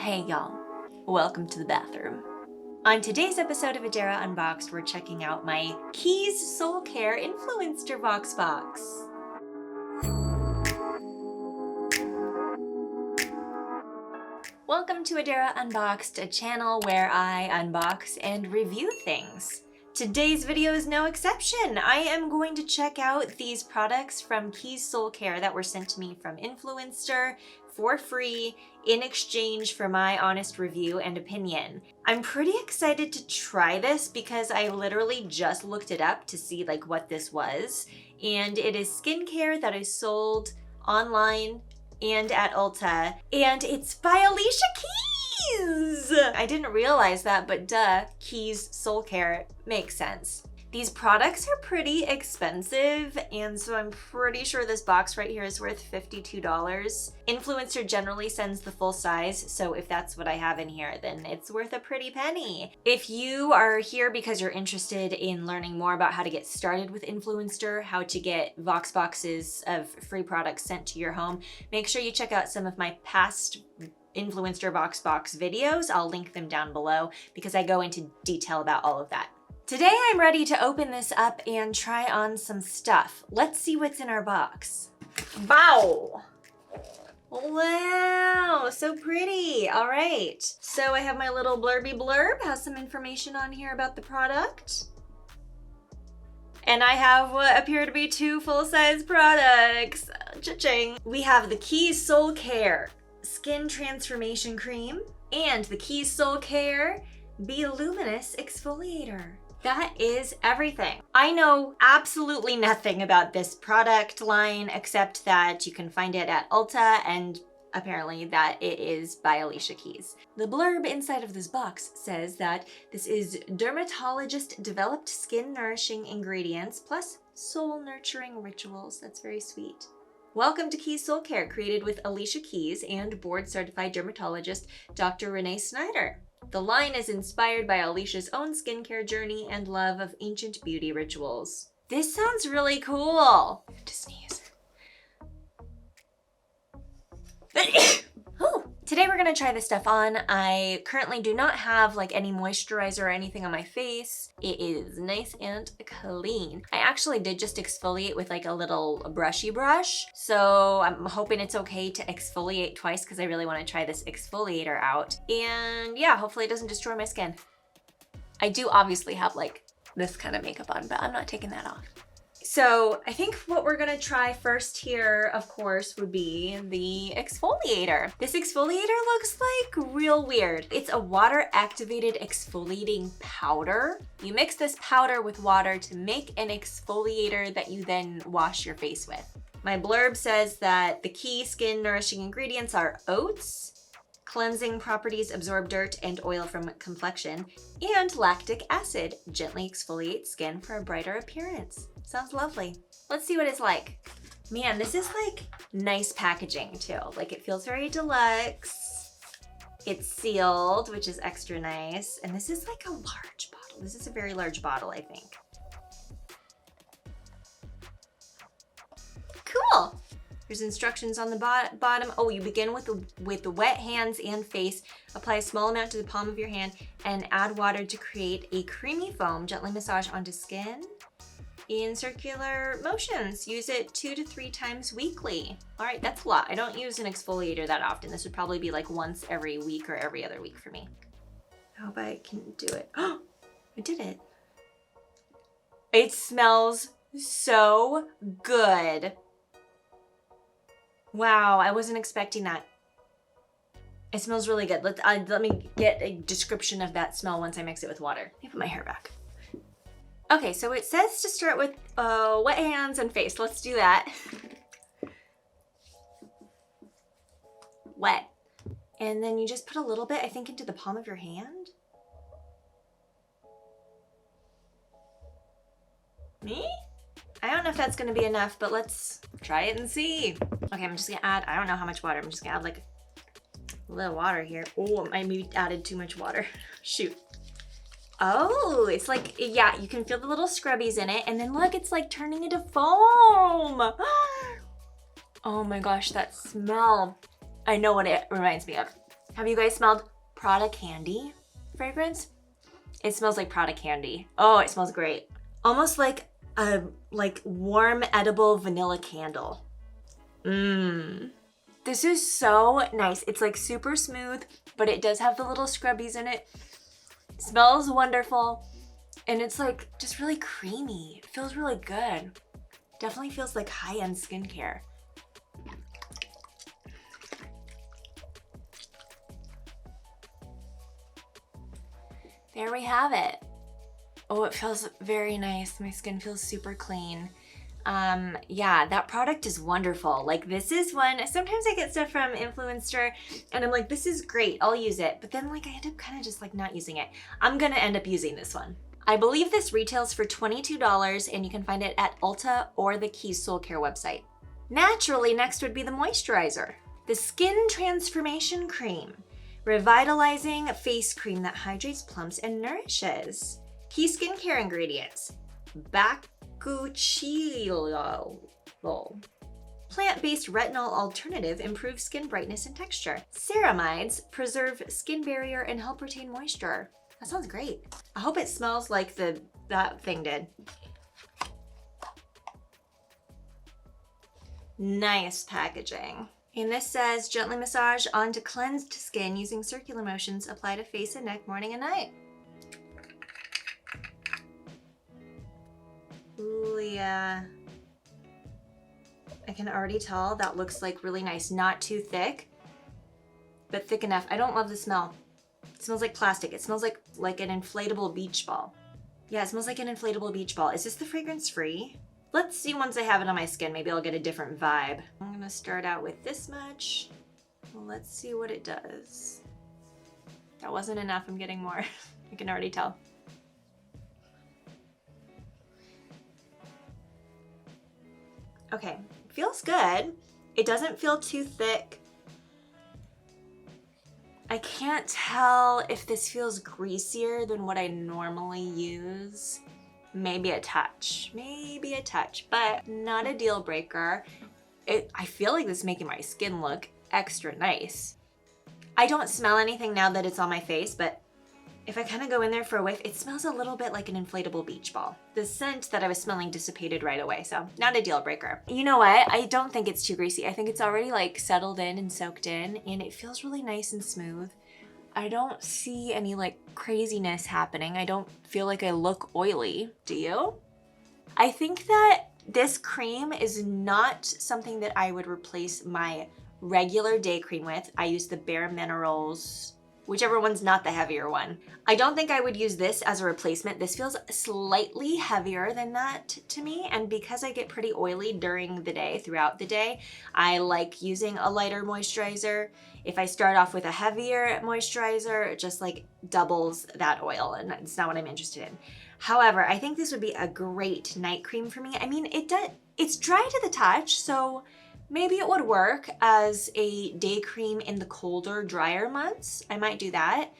Hey y'all, welcome to the bathroom. On today's episode of Adara Unboxed, we're checking out my Keys Soulcare Influencer VoxBox. Welcome to Adara Unboxed, a channel where I unbox and review things. Today's video is no exception. I am going to check out these products from Keys Soulcare that were sent to me from Influenster for free in exchange for my honest review and opinion. I'm pretty excited to try this because I literally just looked it up to see like what this was. And it is skincare that is sold online and at Ulta. And it's by Alicia Keys! I didn't realize that, but duh, Keys Soulcare makes sense. These products are pretty expensive, and so I'm pretty sure this box right here is worth $52. Influencer generally sends the full size, so if that's what I have in here, then it's worth a pretty penny. If you are here because you're interested in learning more about how to get started with Influencer, how to get VoxBoxes of free products sent to your home, make sure you check out some of my past Influencer VoxBox videos. I'll link them down below because I go into detail about all of that. Today I'm ready to open this up and try on some stuff. Let's see what's in our box. Wow! Wow, so pretty. All right, so I have my little blurby blurb, has some information on here about the product. And I have what appear to be two full-size products. Cha-ching. We have the Keys Soulcare Skin Transformation Cream and the Keys Soulcare Luminous Exfoliator. That is everything. I know absolutely nothing about this product line except that you can find it at Ulta and apparently that it is by Alicia Keys. The blurb inside of this box says that this is dermatologist-developed skin-nourishing ingredients plus soul-nurturing rituals. That's very sweet. Welcome to Keys Soulcare, created with Alicia Keys and board-certified dermatologist Dr. Renee Snyder. The line is inspired by Alicia's own skincare journey and love of ancient beauty rituals. This sounds really cool. To sneeze. Today we're gonna try this stuff on. I currently do not have like any moisturizer or anything on my face. It is nice and clean. I actually did just exfoliate with like a little brushy brush. So I'm hoping it's okay to exfoliate twice because I really want to try this exfoliator out. And yeah, hopefully it doesn't destroy my skin. I do obviously have like this kind of makeup on, but I'm not taking that off. So I think what we're gonna try first here, of course, would be the exfoliator. This exfoliator looks like real weird. It's a water-activated exfoliating powder. You mix this powder with water to make an exfoliator that you then wash your face with. My blurb says that the key skin nourishing ingredients are oats, cleansing properties absorb dirt and oil from complexion, and lactic acid gently exfoliate skin for a brighter appearance. Sounds lovely. Let's see what it's like. Man, this is like nice packaging too. Like it feels very deluxe. It's sealed, which is extra nice. And this is like a large bottle. This is a very large bottle, I think. Cool. There's instructions on the bottom. Oh, you begin with the wet hands and face. Apply a small amount to the palm of your hand and add water to create a creamy foam. Gently massage onto skin in circular motions. Use it 2 to 3 times weekly. All right, that's a lot. I don't use an exfoliator that often. This would probably be like once every week or every other week for me. I hope I can do it. Oh, I did it. It smells so good. Wow, I wasn't expecting that. It smells really good. Let me get a description of that smell once I mix it with water. Let me put my hair back. Okay, so it says to start with wet hands and face. Let's do that. Wet. And then you just put a little bit, I think, into the palm of your hand. Me? I don't know if that's gonna be enough, but let's try it and see. Okay, I'm just gonna add, I don't know how much water. I'm just gonna add like a little water here. Oh, I maybe added too much water. Shoot. Oh, it's like, yeah, you can feel the little scrubbies in it. And then look, it's like turning into foam. Oh my gosh, that smell. I know what it reminds me of. Have you guys smelled Prada Candy fragrance? It smells like Prada Candy. Oh, it smells great. Almost like a warm edible vanilla candle. Mmm. This is so nice. It's like super smooth, but it does have the little scrubbies in it. It smells wonderful. And it's like just really creamy. It feels really good. Definitely feels like high-end skincare. There we have it. Oh, it feels very nice. My skin feels super clean. Yeah, that product is wonderful. Like this is one, sometimes I get stuff from Influenster and I'm like, this is great, I'll use it. But then like I end up kind of just like not using it. I'm gonna end up using this one. I believe this retails for $22 and you can find it at Ulta or the Keys Soulcare website. Naturally, next would be the moisturizer. The Skin Transformation Cream. Revitalizing face cream that hydrates, plumps, and nourishes. Key skincare ingredients. Bakuchiol. Plant-based retinol alternative improves skin brightness and texture. Ceramides preserve skin barrier and help retain moisture. That sounds great. I hope it smells like that thing did. Nice packaging. And this says, gently massage onto cleansed skin using circular motions. Apply to face and neck morning and night. Ooh, yeah. I can already tell that looks like really nice. Not too thick, but thick enough. I don't love the smell. It smells like plastic. It smells like an inflatable beach ball. Yeah, it smells like an inflatable beach ball. Is this the fragrance free? Let's see once I have it on my skin. Maybe I'll get a different vibe. I'm gonna start out with this much. Well, let's see what it does. That wasn't enough. I'm getting more. I can already tell. Okay, feels good. It doesn't feel too thick. I can't tell if this feels greasier than what I normally use. Maybe a touch, but not a deal breaker. I feel like this is making my skin look extra nice. I don't smell anything now that it's on my face, but if I kind of go in there for a whiff, it smells a little bit like an inflatable beach ball. The scent that I was smelling dissipated right away, so not a deal breaker. You know what? I don't think it's too greasy. I think it's already like settled in and soaked in, and it feels really nice and smooth. I don't see any like craziness happening. I don't feel like I look oily. Do you? I think that this cream is not something that I would replace my regular day cream with. I use the Bare Minerals, whichever one's not the heavier one. I don't think I would use this as a replacement. This feels slightly heavier than that to me, and because I get pretty oily during the day, throughout the day, I like using a lighter moisturizer. If I start off with a heavier moisturizer, it just like doubles that oil, and it's not what I'm interested in. However, I think this would be a great night cream for me. I mean, it's dry to the touch, so maybe it would work as a day cream in the colder, drier months. I might do that.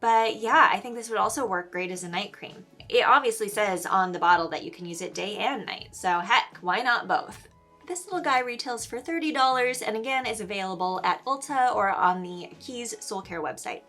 But yeah, I think this would also work great as a night cream. It obviously says on the bottle that you can use it day and night, so heck, why not both? This little guy retails for $30 and again is available at Ulta or on the Keys Soulcare website.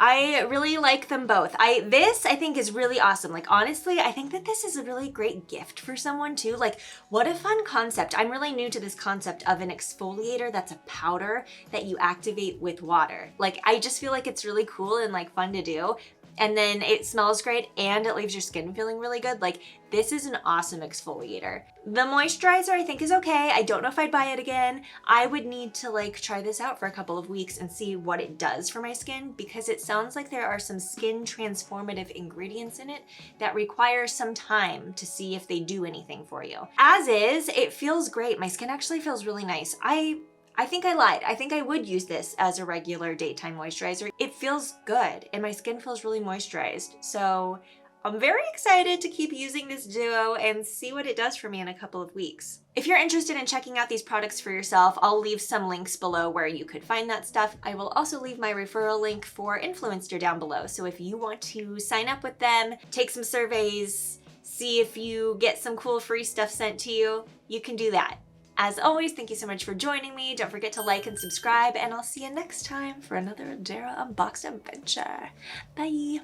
I really like them both. This I think is really awesome. Like honestly, I think that this is a really great gift for someone too. Like what a fun concept. I'm really new to this concept of an exfoliator that's a powder that you activate with water. Like I just feel like it's really cool and like fun to do. And then it smells great and it leaves your skin feeling really good. Like this is an awesome exfoliator. The moisturizer I think is okay. I don't know if I'd buy it again. I would need to like try this out for a couple of weeks and see what it does for my skin, because it sounds like there are some skin transformative ingredients in it that require some time to see if they do anything for you. As is, it feels great. My skin actually feels really nice. I think I lied. I think I would use this as a regular daytime moisturizer. It feels good and my skin feels really moisturized. So I'm very excited to keep using this duo and see what it does for me in a couple of weeks. If you're interested in checking out these products for yourself, I'll leave some links below where you could find that stuff. I will also leave my referral link for Influenster down below. So if you want to sign up with them, take some surveys, see if you get some cool free stuff sent to you, you can do that. As always, thank you so much for joining me. Don't forget to like and subscribe, and I'll see you next time for another Adara Unboxed adventure. Bye!